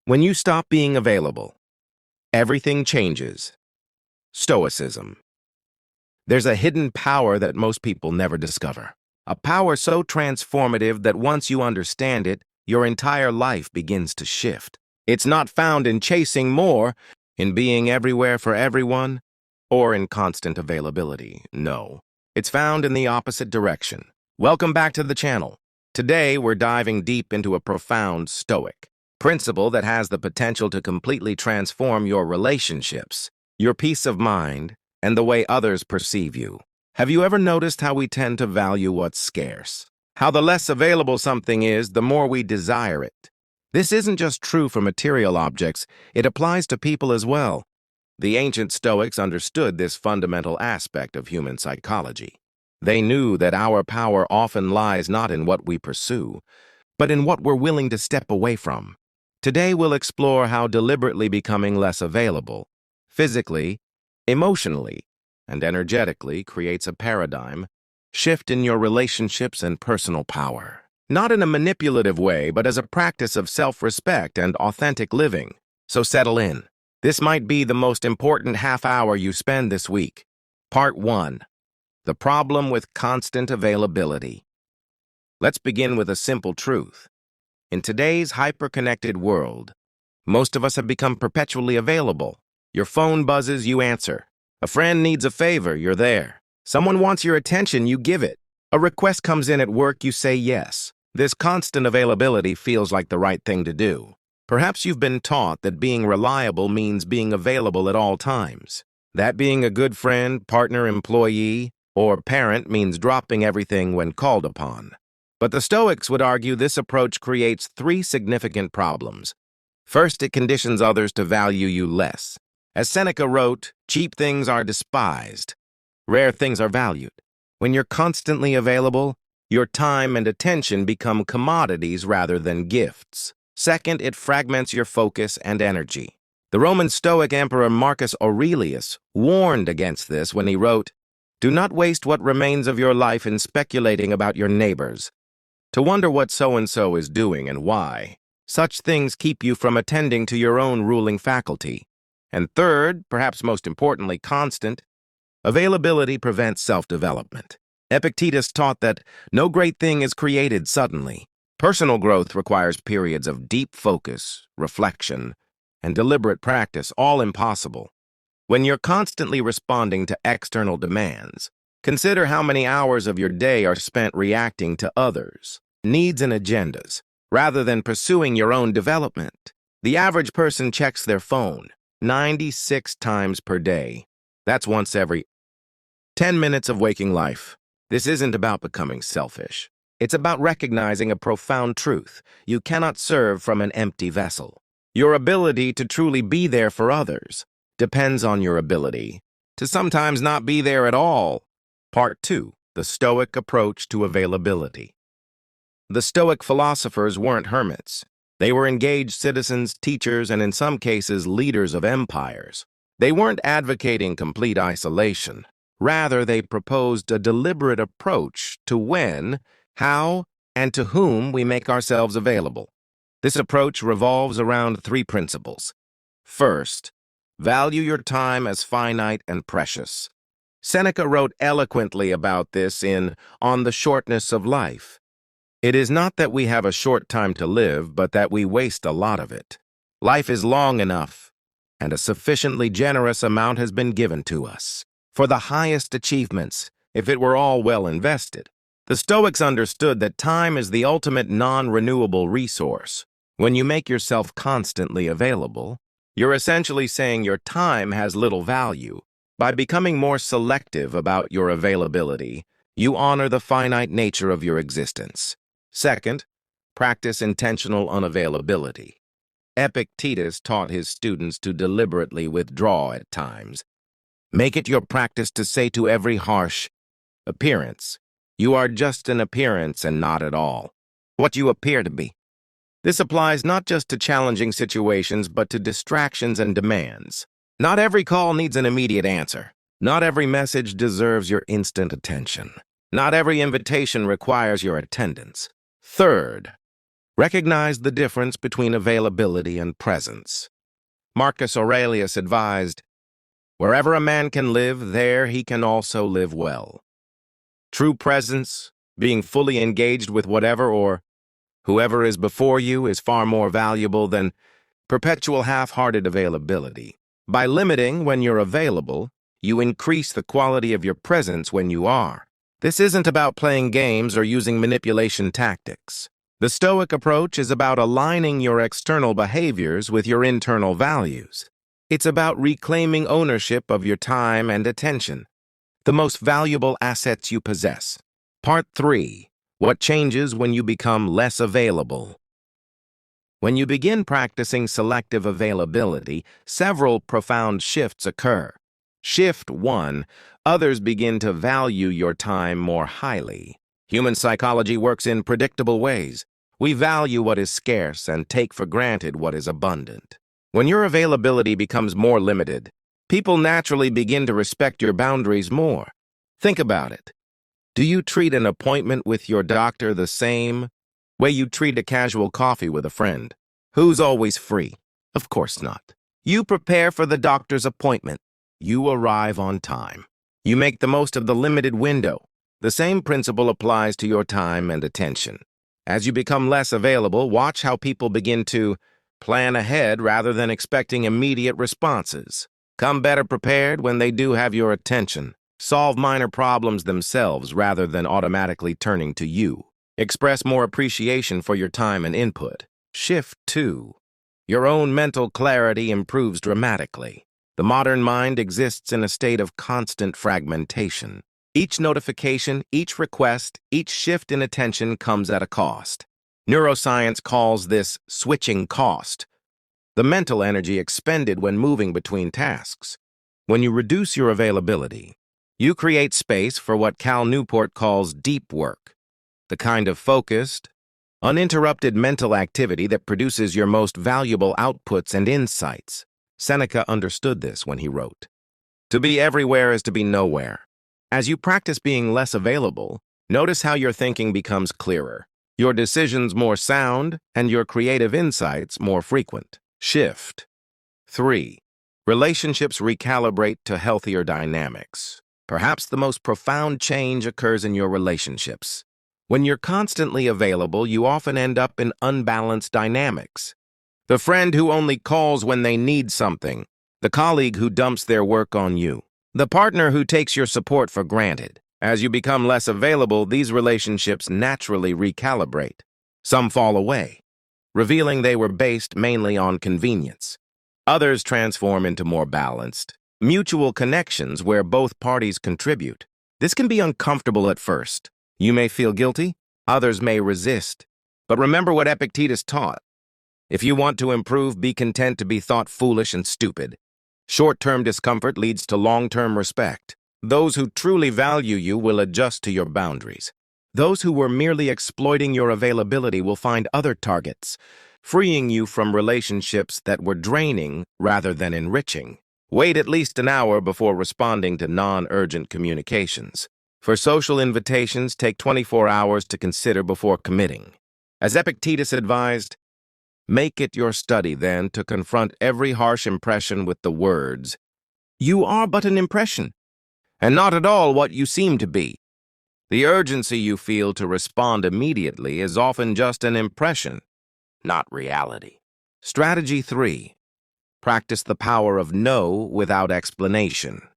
When you stop being available, everything changes. Stoicism. There's a hidden power that most people never discover. A power so transformative that once you understand it, your entire life begins to shift. It's not found in chasing more, in being everywhere for everyone, or in constant availability. No, it's found in the opposite direction. Welcome back to the channel. Today, we're diving deep into a profound Stoic principle that has the potential to completely transform your relationships, your peace of mind, and the way others perceive you. Have you ever noticed how we tend to value what's scarce? How the less available something is, the more we desire it. This isn't just true for material objects, it applies to people as well. The ancient Stoics understood this fundamental aspect of human psychology. They knew that our power often lies not in what we pursue, but in what we're willing to step away from. Today we'll explore how deliberately becoming less available, physically, emotionally, and energetically creates a paradigm shift in your relationships and personal power. Not in a manipulative way, but as a practice of self-respect and authentic living. So settle in. This might be the most important half hour you spend this week. Part 1. The problem with constant availability. Let's begin with a simple truth. In today's hyper-connected world, most of us have become perpetually available. Your phone buzzes, you answer. A friend needs a favor, you're there. Someone wants your attention, you give it. A request comes in at work, you say yes. This constant availability feels like the right thing to do. Perhaps you've been taught that being reliable means being available at all times. That being a good friend, partner, employee, or parent means dropping everything when called upon. But the Stoics would argue this approach creates 3 significant problems. First, it conditions others to value you less. As Seneca wrote, cheap things are despised. Rare things are valued. When you're constantly available, your time and attention become commodities rather than gifts. Second, it fragments your focus and energy. The Roman Stoic Emperor Marcus Aurelius warned against this when he wrote, "Do not waste what remains of your life in speculating about your neighbors, to wonder what so-and-so is doing and why. Such things keep you from attending to your own ruling faculty." And third, perhaps most importantly, constant availability prevents self-development. Epictetus taught that no great thing is created suddenly. Personal growth requires periods of deep focus, reflection, and deliberate practice, all impossible. When you're constantly responding to external demands, consider how many hours of your day are spent reacting to others' needs and agendas, rather than pursuing your own development. The average person checks their phone 96 times per day. That's once every 10 minutes of waking life. This isn't about becoming selfish. It's about recognizing a profound truth. You cannot serve from an empty vessel. Your ability to truly be there for others depends on your ability to sometimes not be there at all. Part 2. The Stoic approach to availability. The Stoic philosophers weren't hermits. They were engaged citizens, teachers, and in some cases, leaders of empires. They weren't advocating complete isolation. Rather, they proposed a deliberate approach to when, how, and to whom we make ourselves available. This approach revolves around 3 principles. First, value your time as finite and precious. Seneca wrote eloquently about this in On the Shortness of Life. It is not that we have a short time to live, but that we waste a lot of it. Life is long enough, and a sufficiently generous amount has been given to us for the highest achievements, if it were all well invested. The Stoics understood that time is the ultimate non-renewable resource. When you make yourself constantly available, you're essentially saying your time has little value. By becoming more selective about your availability, you honor the finite nature of your existence. Second, practice intentional unavailability. Epictetus taught his students to deliberately withdraw at times. Make it your practice to say to every harsh appearance, "You are just an appearance and not at all what you appear to be." This applies not just to challenging situations, but to distractions and demands. Not every call needs an immediate answer. Not every message deserves your instant attention. Not every invitation requires your attendance. Third, Recognize the difference between availability and presence. Marcus Aurelius advised, "Wherever a man can live, there he can also live well." True presence, being fully engaged with whatever or whoever is before you, is far more valuable than perpetual half-hearted availability. By limiting when you're available, you increase the quality of your presence when you are. This isn't about playing games or using manipulation tactics. The Stoic approach is about aligning your external behaviors with your internal values. It's about reclaiming ownership of your time and attention, the most valuable assets you possess. Part 3. What changes when you become less available? When you begin practicing selective availability, several profound shifts occur. Shift 1. Others begin to value your time more highly. Human psychology works in predictable ways. We value what is scarce and take for granted what is abundant. When your availability becomes more limited, people naturally begin to respect your boundaries more. Think about it. Do you treat an appointment with your doctor the same way you treat a casual coffee with a friend? Who's always free? Of course not. You prepare for the doctor's appointment. You arrive on time. You make the most of the limited window. The same principle applies to your time and attention. As you become less available, watch how people begin to plan ahead rather than expecting immediate responses. Come better prepared when they do have your attention. Solve minor problems themselves rather than automatically turning to you. Express more appreciation for your time and input. Shift 2. Your own mental clarity improves dramatically. The modern mind exists in a state of constant fragmentation. Each notification, each request, each shift in attention comes at a cost. Neuroscience calls this switching cost, the mental energy expended when moving between tasks. When you reduce your availability, you create space for what Cal Newport calls deep work, the kind of focused, uninterrupted mental activity that produces your most valuable outputs and insights. Seneca understood this when he wrote, "To be everywhere is to be nowhere." As you practice being less available, notice how your thinking becomes clearer, your decisions more sound, and your creative insights more frequent. Shift 3. Relationships recalibrate to healthier dynamics. Perhaps the most profound change occurs in your relationships. When you're constantly available, you often end up in unbalanced dynamics. The friend who only calls when they need something, the colleague who dumps their work on you, the partner who takes your support for granted. As you become less available, these relationships naturally recalibrate. Some fall away, revealing they were based mainly on convenience. Others transform into more balanced, mutual connections where both parties contribute. This can be uncomfortable at first. You may feel guilty, others may resist. But remember what Epictetus taught. If you want to improve, be content to be thought foolish and stupid. Short-term discomfort leads to long-term respect. Those who truly value you will adjust to your boundaries. Those who were merely exploiting your availability will find other targets, freeing you from relationships that were draining rather than enriching. Wait at least an hour before responding to non-urgent communications. For social invitations, take 24 hours to consider before committing. As Epictetus advised, make it your study then to confront every harsh impression with the words, "You are but an impression, and not at all what you seem to be." The urgency you feel to respond immediately is often just an impression, not reality. Strategy 3. Practice the power of no without explanation.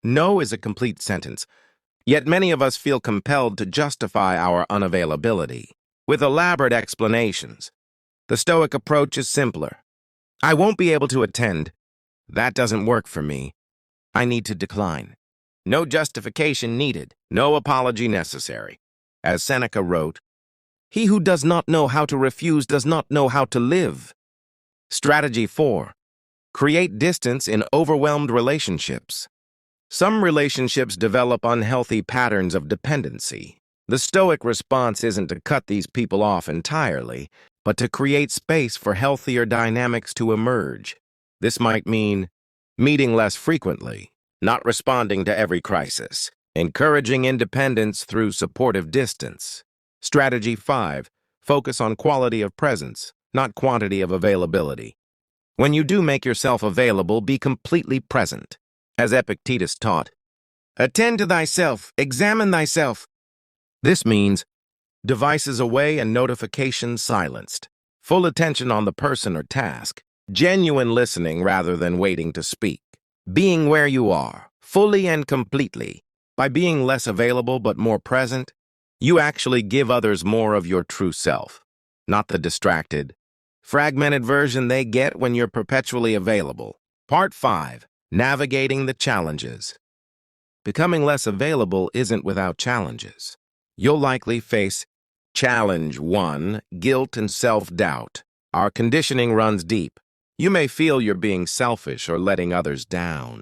No is a complete sentence, yet many of us feel compelled to justify our unavailability with elaborate explanations. The Stoic approach is simpler. I won't be able to attend. That doesn't work for me. I need to decline. No justification needed, no apology necessary. As Seneca wrote, "He who does not know how to refuse does not know how to live." Strategy 4. Create distance in overwhelmed relationships. Some relationships develop unhealthy patterns of dependency. The Stoic response isn't to cut these people off entirely, but to create space for healthier dynamics to emerge. This might mean meeting less frequently, not responding to every crisis, encouraging independence through supportive distance. Strategy 5. Focus on quality of presence, not quantity of availability. When you do make yourself available, be completely present. As Epictetus taught, attend to thyself, examine thyself. This means devices away and notifications silenced. Full attention on the person or task. Genuine listening rather than waiting to speak. Being where you are, fully and completely. By being less available but more present, you actually give others more of your true self, not the distracted, fragmented version they get when you're perpetually available. Part 5. Navigating the challenges. Becoming less available isn't without challenges. You'll likely face Challenge 1, guilt and self-doubt. Our conditioning runs deep. You may feel you're being selfish or letting others down.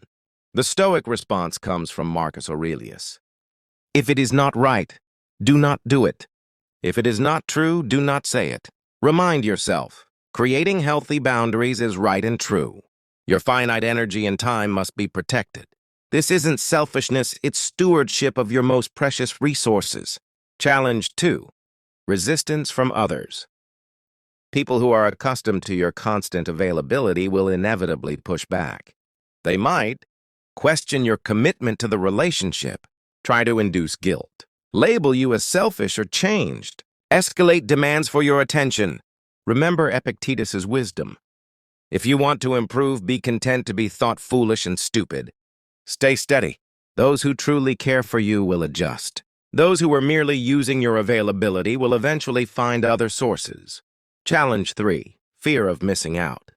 The Stoic response comes from Marcus Aurelius. If it is not right, do not do it. If it is not true, do not say it. Remind yourself, creating healthy boundaries is right and true. Your finite energy and time must be protected. This isn't selfishness, it's stewardship of your most precious resources. Challenge 2. Resistance from others. People who are accustomed to your constant availability will inevitably push back. They might question your commitment to the relationship, try to induce guilt, label you as selfish or changed, escalate demands for your attention. Remember Epictetus's wisdom. If you want to improve, be content to be thought foolish and stupid. Stay steady. Those who truly care for you will adjust. Those who are merely using your availability will eventually find other sources. Challenge 3. Fear of missing out.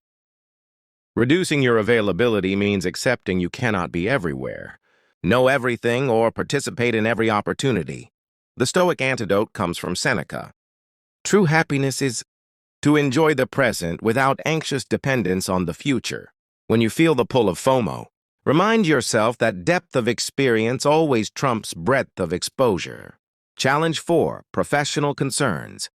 Reducing your availability means accepting you cannot be everywhere, know everything, or participate in every opportunity. The Stoic antidote comes from Seneca. True happiness is to enjoy the present without anxious dependence on the future. When you feel the pull of FOMO, remind yourself that depth of experience always trumps breadth of exposure. Challenge 4. Professional concerns.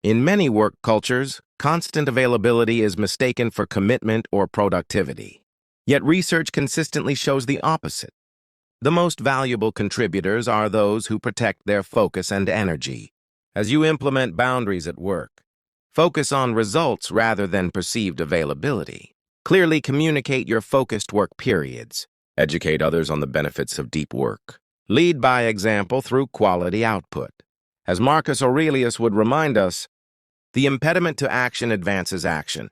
In many work cultures, constant availability is mistaken for commitment or productivity. Yet research consistently shows the opposite. The most valuable contributors are those who protect their focus and energy. As you implement boundaries at work, focus on results rather than perceived availability. Clearly communicate your focused work periods. Educate others on the benefits of deep work. Lead by example through quality output. As Marcus Aurelius would remind us, the impediment to action advances action.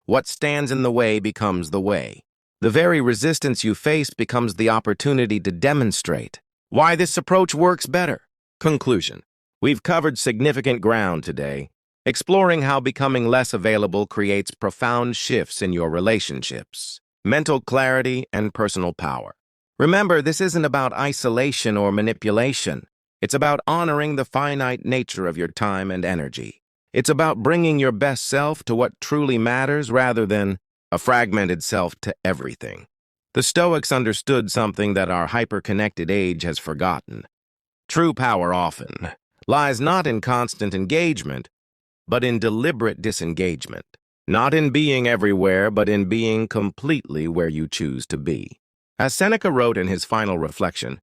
What stands in the way becomes the way. The very resistance you face becomes the opportunity to demonstrate why this approach works better. Conclusion. We've covered significant ground today, exploring how becoming less available creates profound shifts in your relationships, mental clarity, and personal power. Remember, this isn't about isolation or manipulation. It's about honoring the finite nature of your time and energy. It's about bringing your best self to what truly matters rather than a fragmented self to everything. The Stoics understood something that our hyper-connected age has forgotten. True power often lies not in constant engagement, but in deliberate disengagement. Not in being everywhere, but in being completely where you choose to be. As Seneca wrote in his final reflection,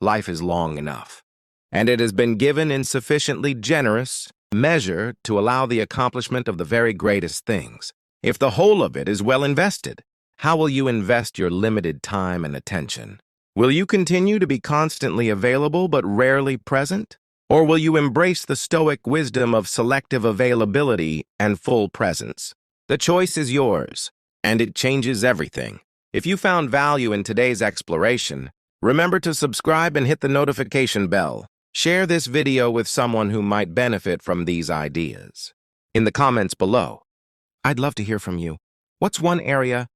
life is long enough, and it has been given in sufficiently generous measure to allow the accomplishment of the very greatest things. If the whole of it is well invested, how will you invest your limited time and attention? Will you continue to be constantly available but rarely present? Or will you embrace the Stoic wisdom of selective availability and full presence? The choice is yours, and it changes everything. If you found value in today's exploration, remember to subscribe and hit the notification bell. Share this video with someone who might benefit from these ideas. In the comments below, I'd love to hear from you. What's one area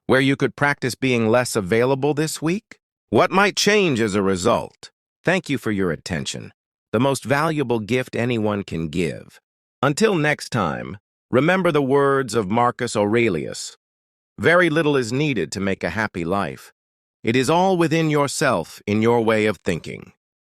where you could practice being less available this week? What might change as a result? Thank you for your attention, the most valuable gift anyone can give. Until next time, remember the words of Marcus Aurelius. Very little is needed to make a happy life. It is all within yourself, in your way of thinking.